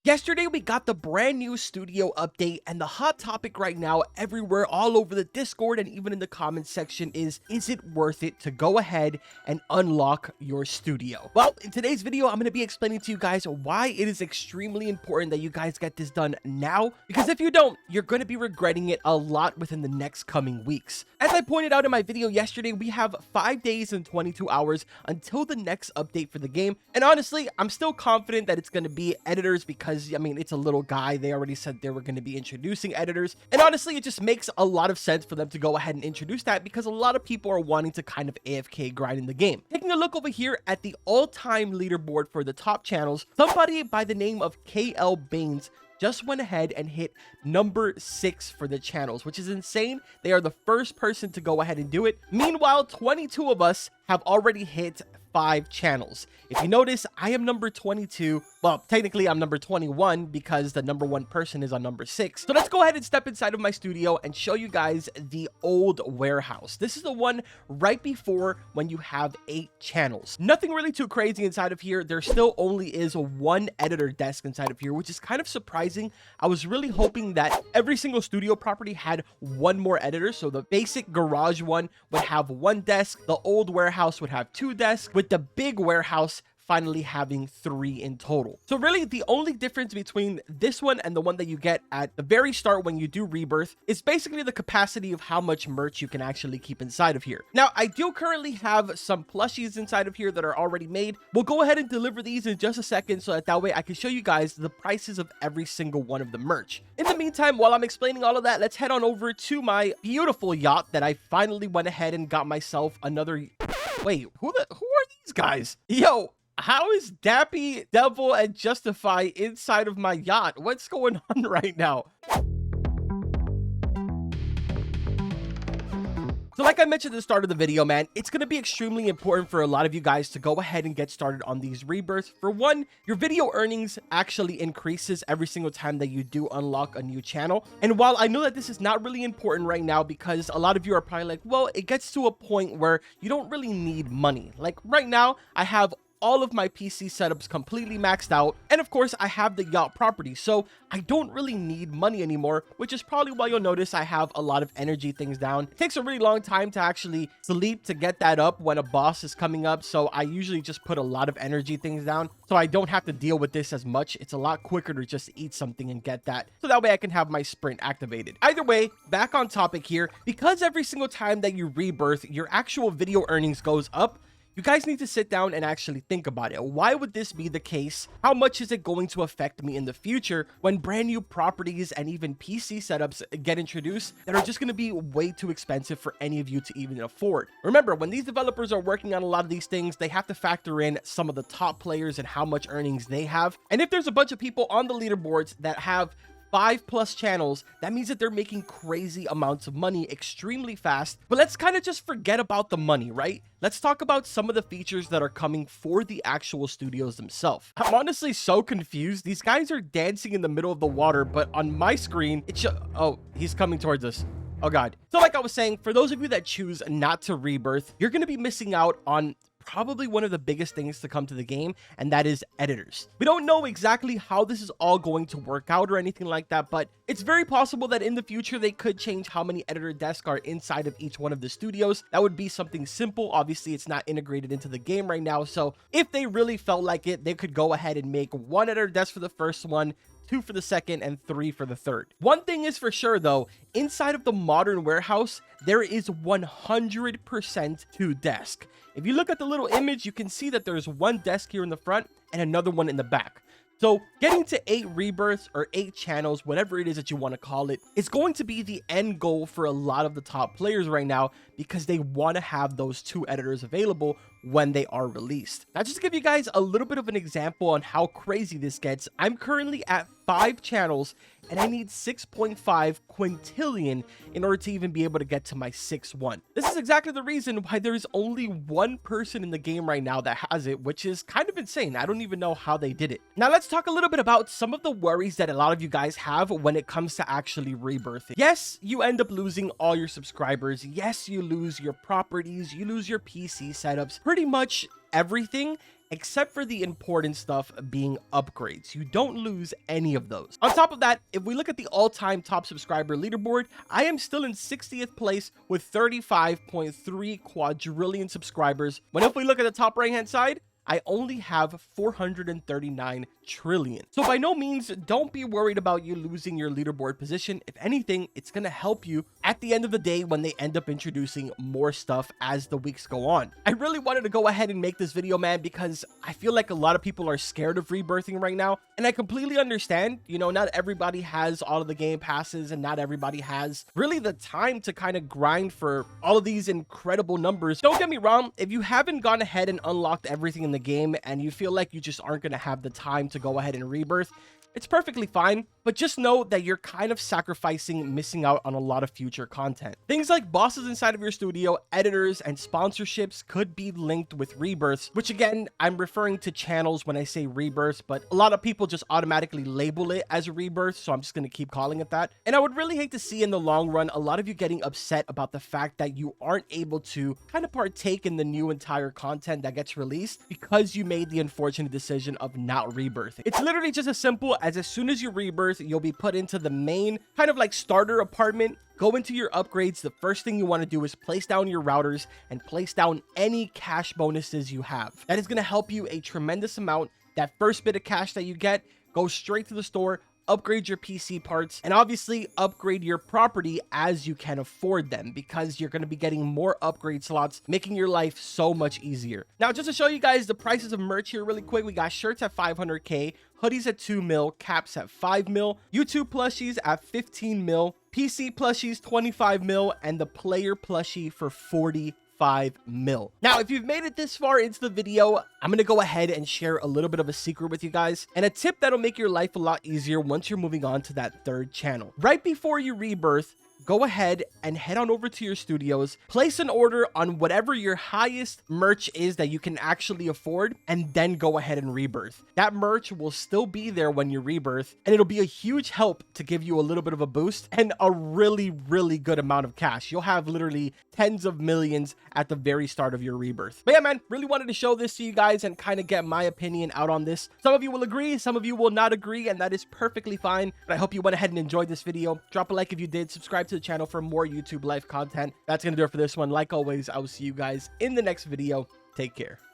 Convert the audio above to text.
Yesterday, we got the brand new studio update, and the hot topic right now everywhere, all over the Discord and even in the comments section is it worth it to go ahead and unlock your studio? Well, in today's video, I'm going to be explaining to you guys why it is extremely important that you guys get this done now, because if you don't, you're going to be regretting it a lot within the next coming weeks. As I pointed out in my video yesterday, we have 5 days and 22 hours until the next update for the game, and honestly, I'm still confident that it's going to be editors because I mean, it's a little guy. They already said they were going to be introducing editors. And honestly, it just makes a lot of sense for them to go ahead and introduce that because a lot of people are wanting to kind of AFK grind in the game. Taking a look over here at the all-time leaderboard for the top channels, somebody by the name of KL Baines just went ahead and hit number 6 for the channels, which is insane. They are the first person to go ahead and do it. Meanwhile, 22 of us have already hit 5 channels. If you notice, I am number 22. Well, technically I'm number 21 because the number 1 person is on number 6. So let's go ahead and step inside of my studio and show you guys the old warehouse. This is the one right before when you have 8 channels. Nothing really too crazy inside of here. There still only is 1 editor desk inside of here, which is kind of surprising. I was really hoping that every single studio property had 1 more editor. So the basic garage one would have 1 desk. The old warehouse would have 2 desks, with the big warehouse finally having 3 in total. So really the only difference between this one and the one that you get at the very start when you do Rebirth is basically the capacity of how much merch you can actually keep inside of here. Now, I do currently have some plushies inside of here that are already made. We'll go ahead and deliver these in just a second so that way I can show you guys the prices of every single one of the merch. In the meantime, while I'm explaining all of that, let's head on over to my beautiful yacht that I finally went ahead and got myself another... Wait, who are these guys? Yo, how is Dappy, Devil, and Justify inside of my yacht? What's going on right now? So like I mentioned at the start of the video, man, it's going to be extremely important for a lot of you guys to go ahead and get started on these rebirths. For one, your video earnings actually increases every single time that you do unlock a new channel. And while I know that this is not really important right now because a lot of you are probably like, well, it gets to a point where you don't really need money. Like right now, I have all of my PC setups completely maxed out, and of course I have the yacht property, so I don't really need money anymore, which is probably why you'll notice I have a lot of energy things down. It takes a really long time to actually sleep to get that up when a boss is coming up, so I usually just put a lot of energy things down so I don't have to deal with this as much. It's a lot quicker to just eat something and get that, so that way I can have my sprint activated. Either way, back on topic here, because every single time that you rebirth, your actual video earnings goes up, you guys need to sit down and actually think about it. Why would this be the case? How much is it going to affect me in the future when brand new properties and even PC setups get introduced that are just going to be way too expensive for any of you to even afford? Remember, when these developers are working on a lot of these things, they have to factor in some of the top players and how much earnings they have. And if there's a bunch of people on the leaderboards that have 5+ channels, that means that they're making crazy amounts of money extremely fast. But let's kind of just forget about the money, right? Let's talk about some of the features that are coming for the actual studios themselves. I'm honestly so confused. These guys are dancing in the middle of the water, but on my screen, oh, he's coming towards us. Oh God. So like I was saying, for those of you that choose not to rebirth, you're going to be missing out on probably one of the biggest things to come to the game, and that is editors. We don't know exactly how this is all going to work out or anything like that, but it's very possible that in the future they could change how many editor desks are inside of each one of the studios. That would be something simple. Obviously, it's not integrated into the game right now, so if they really felt like it, they could go ahead and make 1 editor desk for the first one, 2 for the second, and 3 for the third. One thing is for sure though, inside of the modern warehouse, there is 100% 2 desks. If you look at the little image, you can see that there's 1 desk here in the front and another one in the back. So getting to 8 rebirths or 8 channels, whatever it is that you want to call it, is going to be the end goal for a lot of the top players right now because they want to have those 2 editors available when they are released. Now, just to give you guys a little bit of an example on how crazy this gets, I'm currently at 5 channels and I need 6.5 quintillion in order to even be able to get to my 6th one. This is exactly the reason why there's only 1 person in the game right now that has it, which is kind of insane. I don't even know how they did it. Now let's talk a little bit about some of the worries that a lot of you guys have when it comes to actually rebirthing. Yes, you end up losing all your subscribers. Yes, you lose your properties, you lose your PC setups, pretty much everything. except for the important stuff being upgrades. You don't lose any of those. On top of that, if we look at the all-time top subscriber leaderboard, I am still in 60th place with 35.3 quadrillion subscribers. When if we look at the top right-hand side, I only have 439 trillion. So by no means, don't be worried about you losing your leaderboard position. If anything, it's going to help you at the end of the day when they end up introducing more stuff as the weeks go on. I really wanted to go ahead and make this video, man, because I feel like a lot of people are scared of rebirthing right now. And I completely understand, you know, not everybody has all of the game passes and not everybody has really the time to kind of grind for all of these incredible numbers. Don't get me wrong, if you haven't gone ahead and unlocked everything in the game and you feel like you just aren't going to have the time to go ahead and rebirth, it's perfectly fine, but just know that you're kind of sacrificing missing out on a lot of future content. Things like bosses inside of your studio, editors, and sponsorships could be linked with rebirths, which again, I'm referring to channels when I say rebirths, but a lot of people just automatically label it as a rebirth, so I'm just going to keep calling it that. And I would really hate to see in the long run a lot of you getting upset about the fact that you aren't able to kind of partake in the new entire content that gets released because you made the unfortunate decision of not rebirthing. It's literally just as simple as soon as you rebirth, you'll be put into the main kind of like starter apartment. Go into your upgrades. The first thing you want to do is place down your routers and place down any cash bonuses you have. That is going to help you a tremendous amount. That first bit of cash that you get, go straight to the store, upgrade your PC parts, and obviously upgrade your property as you can afford them, because you're going to be getting more upgrade slots, making your life so much easier. Now, just to show you guys the prices of merch here really quick, we got shirts at 500k, hoodies at 2 mil, caps at 5 mil, YouTube plushies at 15 mil, PC plushies 25 mil, and the player plushie for 45 mil. Now, if you've made it this far into the video, I'm going to go ahead and share a little bit of a secret with you guys and a tip that'll make your life a lot easier once you're moving on to that third channel. Right before you rebirth, go ahead and head on over to your studios, place an order on whatever your highest merch is that you can actually afford, and then go ahead and rebirth. That merch will still be there when you rebirth, and it'll be a huge help to give you a little bit of a boost and a really, really good amount of cash. You'll have literally tens of millions at the very start of your rebirth. But yeah, man, really wanted to show this to you guys and kind of get my opinion out on this. Some of you will agree, some of you will not agree, and that is perfectly fine. But I hope you went ahead and enjoyed this video. Drop a like if you did, subscribe to the channel for more YouTube life content. That's gonna do it for this one. Like always, I will see you guys in the next video. Take care.